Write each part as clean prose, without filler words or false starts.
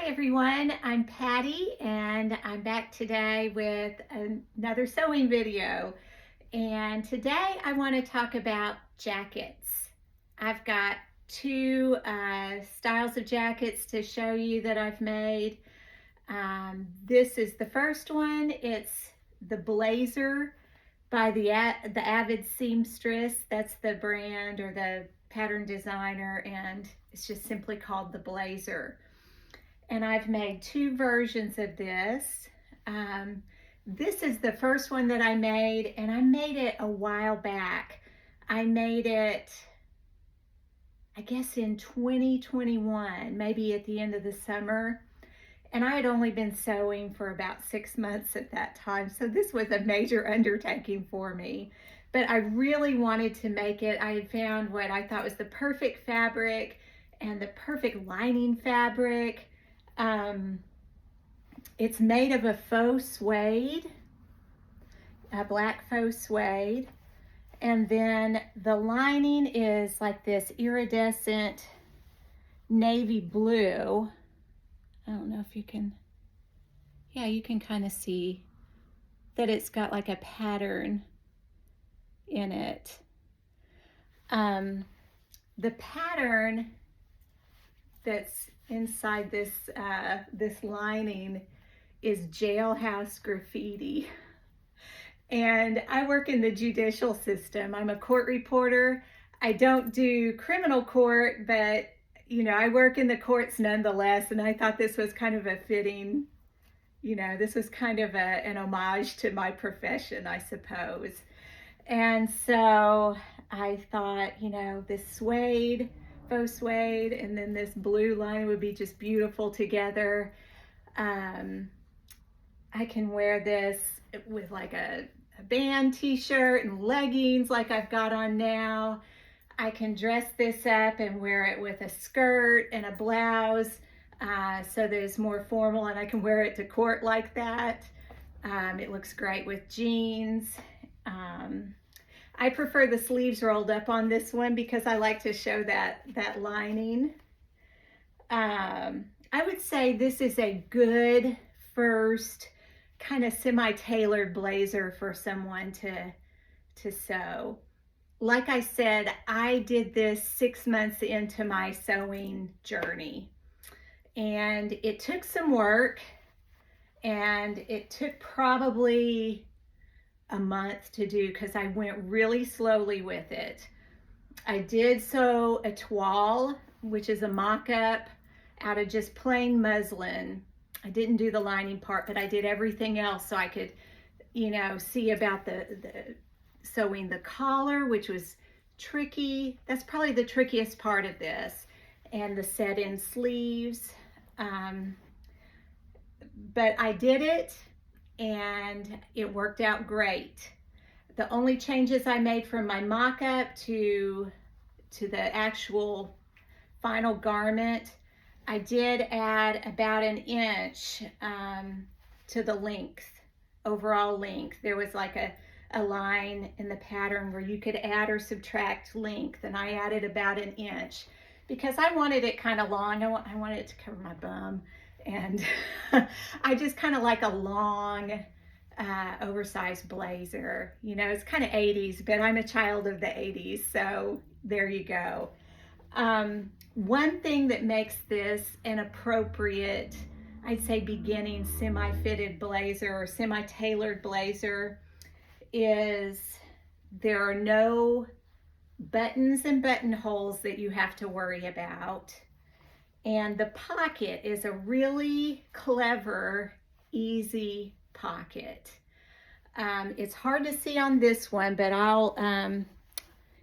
Hi everyone, I'm Patty and I'm back today with another sewing video. And today I want to talk about jackets. I've got two styles of jackets to show you that I've made. This is the first one. It's the blazer by the Avid Seamstress. That's the brand or the pattern designer, and it's just simply called the blazer. And I've made two versions of this. This is the first one that I made, and I made it a while back. I made it, I guess, in 2021, maybe at the end of the summer. And I had only been sewing for about 6 months at that time, so this was a major undertaking for me. But I really wanted to make it. I had found what I thought was the perfect fabric and the perfect lining fabric. It's made of a faux suede, a black faux suede, and then the lining is like this iridescent navy blue. I don't know if you can, yeah, you can kind of see that it's got like a pattern in it. The pattern that's inside this lining is jailhouse graffiti. And I work in the judicial system. I'm a court reporter. I don't do criminal court, but I work in the courts nonetheless, and I thought this was kind of a fitting, this was kind of an homage to my profession, I suppose. And so I thought, this suede, faux suede, and then this blue line would be just beautiful together. I can wear this with like a band t-shirt and leggings like I've got on now. I can dress this up and wear it with a skirt and a blouse, so that it's more formal, and I can wear it to court like that. It looks great with jeans. I prefer the sleeves rolled up on this one because I like to show that lining. I would say this is a good first kind of semi-tailored blazer for someone to sew. Like I said, I did this 6 months into my sewing journey, and it took some work, and it took probably a month to do because I went really slowly with it. I did sew a toile, which is a mock-up out of just plain muslin. I didn't do the lining part, but I did everything else so I could, see about the sewing the collar, which was tricky. That's probably the trickiest part of this, and the set-in sleeves. But I did it, and it worked out great. The only changes I made from my mock-up to the actual final garment, I did add about 1 inch to the length, overall length. There was like a line in the pattern where you could add or subtract length, and I added about 1 inch because I wanted it kind of long. I wanted it to cover my bum, and I just kind of like a long oversized blazer. It's kind of 80s, but I'm a child of the 80s, so there you go. One thing that makes this an appropriate, I'd say, beginning semi-fitted blazer or semi-tailored blazer is there are no buttons and buttonholes that you have to worry about. And the pocket is a really clever, easy pocket. It's hard to see on this one, but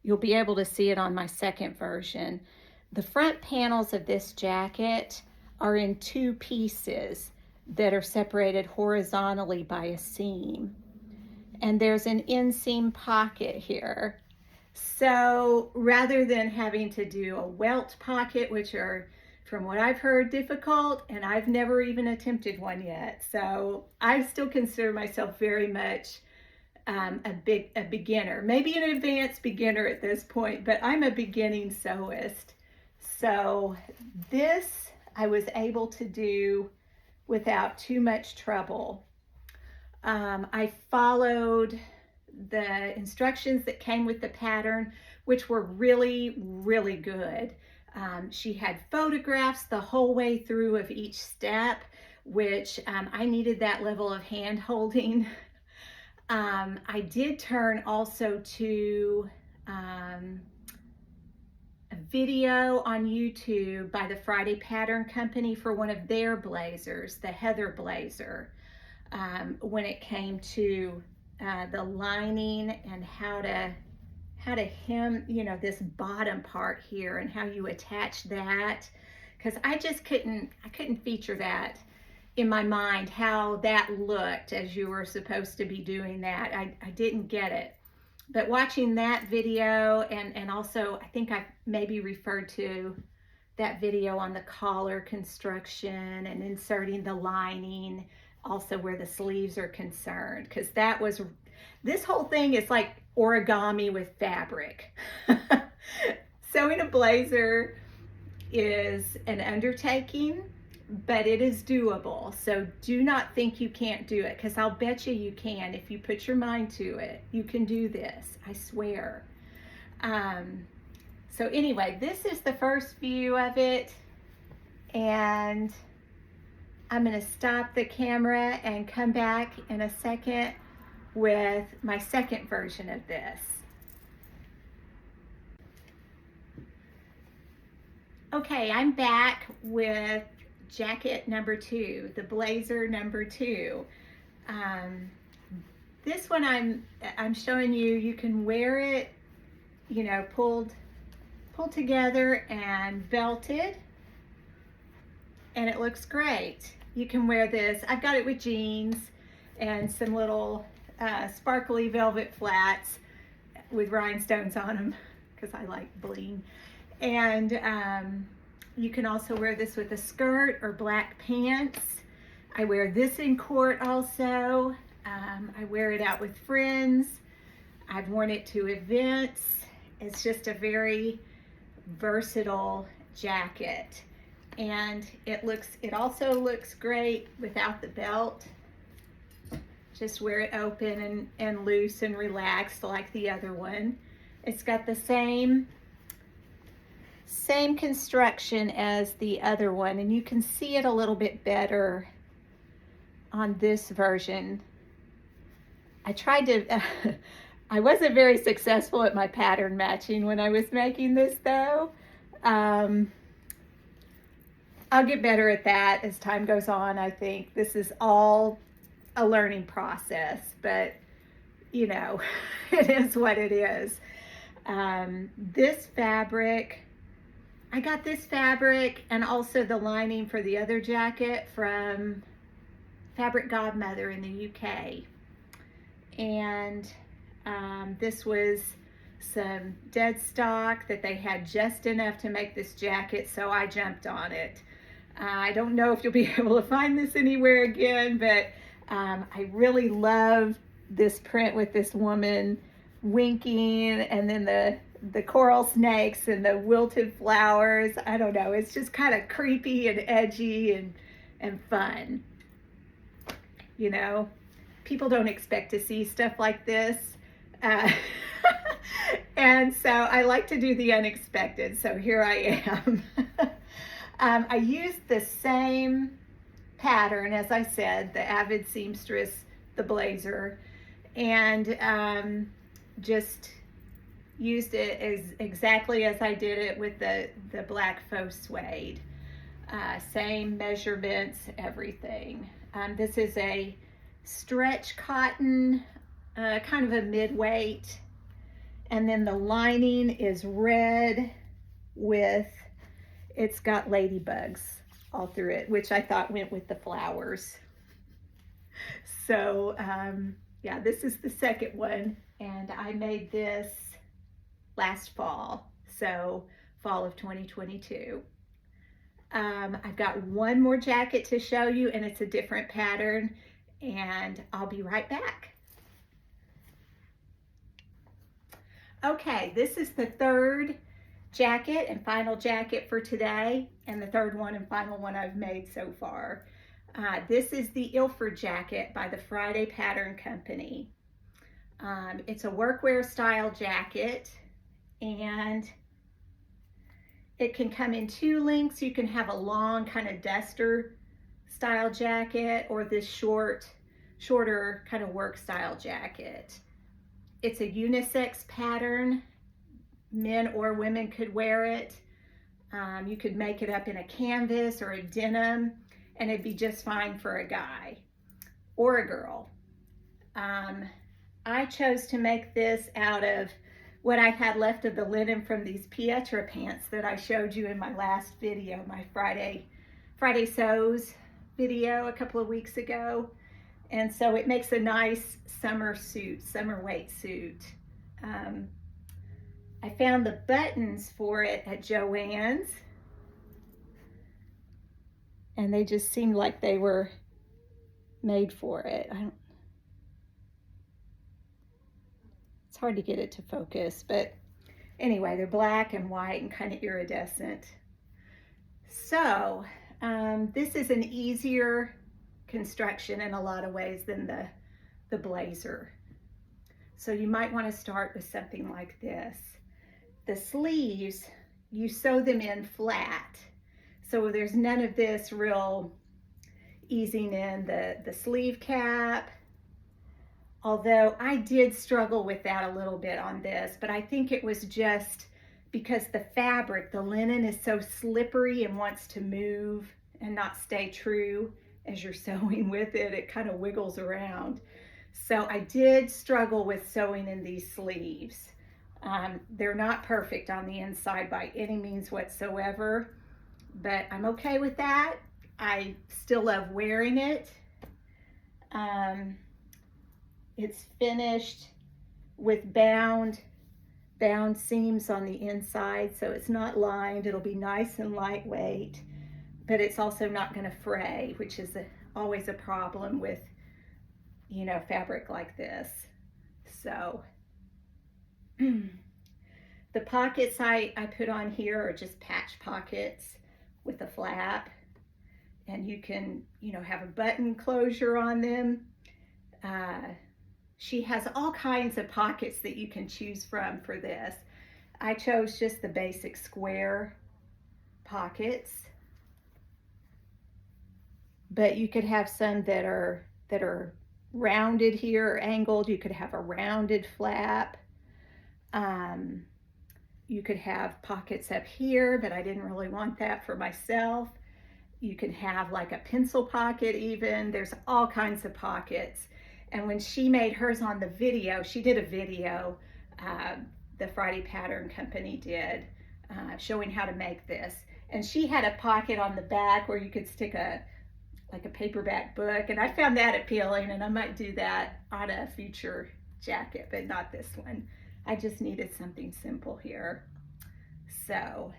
you'll be able to see it on my second version. The front panels of this jacket are in 2 pieces that are separated horizontally by a seam. And there's an inseam pocket here. So rather than having to do a welt pocket, which are, from what I've heard, difficult, and I've never even attempted one yet. So I still consider myself very much a beginner, maybe an advanced beginner at this point, but I'm a beginning sewist. So this I was able to do without too much trouble. I followed the instructions that came with the pattern, which were really, really good. She had photographs the whole way through of each step, which I needed that level of hand holding. I did turn also to a video on YouTube by the Friday Pattern Company for one of their blazers, the Heather blazer, when it came to the lining and how to hem, you know, this bottom part here and how you attach that, because I couldn't feature that in my mind, how that looked as you were supposed to be doing that. I didn't get it. But watching that video, and also I think I maybe referred to that video on the collar construction and inserting the lining, also where the sleeves are concerned, because this whole thing is like origami with fabric. Sewing a blazer is an undertaking, but it is doable. So do not think you can't do it, because I'll bet you can. If you put your mind to it, you can do this, I swear. So anyway, this is the first view of it, and I'm going to stop the camera and come back in a second with my second version of this. Okay, I'm back with jacket number 2, the blazer number 2. This one I'm showing you, you can wear it, you know, pulled together and belted, and it looks great. You can wear this. I've got it with jeans and some little sparkly velvet flats with rhinestones on them, because I like bling. And you can also wear this with a skirt or black pants. I wear this in court also. I wear it out with friends. I've worn it to events. It's just a very versatile jacket. And it also looks great without the belt. Just wear it open and loose and relaxed like the other one. It's got the same construction as the other one, and you can see it a little bit better on this version. I tried to, I wasn't very successful at my pattern matching when I was making this though. I'll get better at that as time goes on. I think this is all a learning process, but you know, it is what it is. This fabric, I got this fabric and also the lining for the other jacket from Fabric Godmother in the UK. And this was some dead stock that they had just enough to make this jacket, so I jumped on it. I don't know if you'll be able to find this anywhere again, but I really love this print with this woman winking, and then the coral snakes and the wilted flowers. I don't know, it's just kind of creepy and edgy and fun. You know, people don't expect to see stuff like this. And so I like to do the unexpected, so here I am. I used the same pattern, as I said, the Avid Seamstress, the blazer, and just used it exactly as I did it with the black faux suede. Same measurements, everything. This is a stretch cotton, kind of a mid-weight, and then the lining is red with, it's got ladybugs all through it, which I thought went with the flowers. So yeah, this is the second one, and I made this last fall, so fall of 2022. I've got one more jacket to show you, and it's a different pattern, and I'll be right back. Okay, this is the third jacket and final jacket for today. and the third one and final one I've made so far. This is the Ilford jacket by the Friday Pattern Company. It's a workwear style jacket, and it can come in 2 lengths. You can have a long kind of duster style jacket, or this shorter kind of work style jacket. It's a unisex pattern. Men or women could wear it. You could make it up in a canvas or a denim, and it'd be just fine for a guy or a girl. I chose to make this out of what I had left of the linen from these Pietra pants that I showed you in my last video, my Friday Sews video a couple of weeks ago. And so it makes a nice summer weight suit. I found the buttons for it at Joann's, and they just seemed like they were made for it. It's hard to get it to focus, but anyway, they're black and white and kind of iridescent. So this is an easier construction in a lot of ways than the blazer. So you might want to start with something like this. The sleeves, you sew them in flat. So there's none of this real easing in the sleeve cap. Although I did struggle with that a little bit on this, but I think it was just because the fabric, the linen, is so slippery and wants to move and not stay true as you're sewing with it. It kind of wiggles around. So I did struggle with sewing in these sleeves. They're not perfect on the inside by any means whatsoever, but I'm okay with that. I still love wearing it. It's finished with bound seams on the inside, so it's not lined. It'll be nice and lightweight, but it's also not going to fray, which is always a problem with, you know, fabric like this. So the pockets I put on here are just patch pockets with a flap, and you can, you know, have a button closure on them. She has all kinds of pockets that you can choose from for this. I chose just the basic square pockets, but you could have some that are rounded here or angled. You could have a rounded flap. You could have pockets up here, but I didn't really want that for myself. You could have like a pencil pocket even. There's all kinds of pockets. And when she made hers on the video, she did a video, the Friday Pattern Company did, showing how to make this. And she had a pocket on the back where you could stick like a paperback book, and I found that appealing, and I might do that on a future jacket, but not this one. I just needed something simple here. So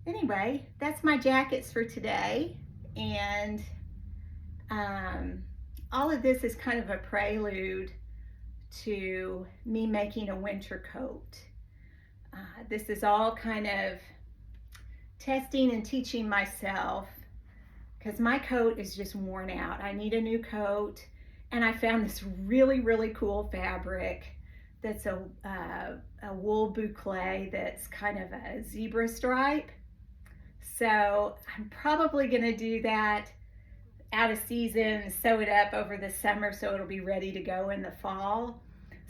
anyway, that's my jackets for today, and all of this is kind of a prelude to me making a winter coat. This is all kind of testing and teaching myself, because my coat is just worn out. I need a new coat, and I found this really, really cool fabric that's a wool boucle that's kind of a zebra stripe. So I'm probably gonna do that out of season, sew it up over the summer so it'll be ready to go in the fall.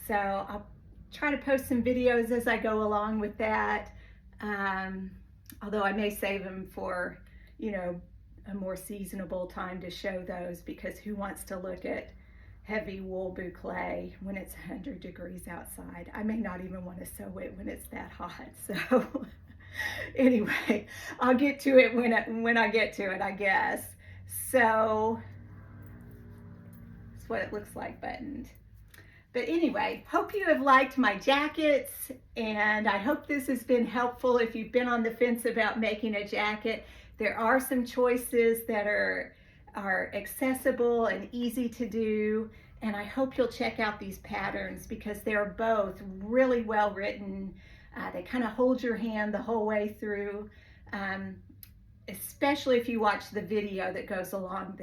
So I'll try to post some videos as I go along with that. Although I may save them for, you know, a more seasonable time to show those, because who wants to look at heavy wool boucle when it's 100 degrees outside? I may not even want to sew it when it's that hot. So anyway, I'll get to it when I get to it, I guess. So that's what it looks like buttoned. But anyway, hope you have liked my jackets, and I hope this has been helpful if you've been on the fence about making a jacket. There are some choices that are accessible and easy to do, and I hope you'll check out these patterns because they're both really well written. They kind of hold your hand the whole way through. Especially if you watch the video that goes along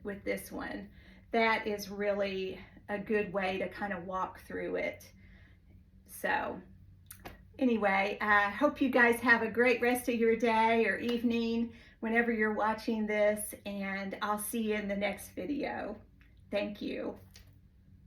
with this one. That is really a good way to kind of walk through it. So anyway, I hope you guys have a great rest of your day or evening whenever you're watching this, and I'll see you in the next video. Thank you.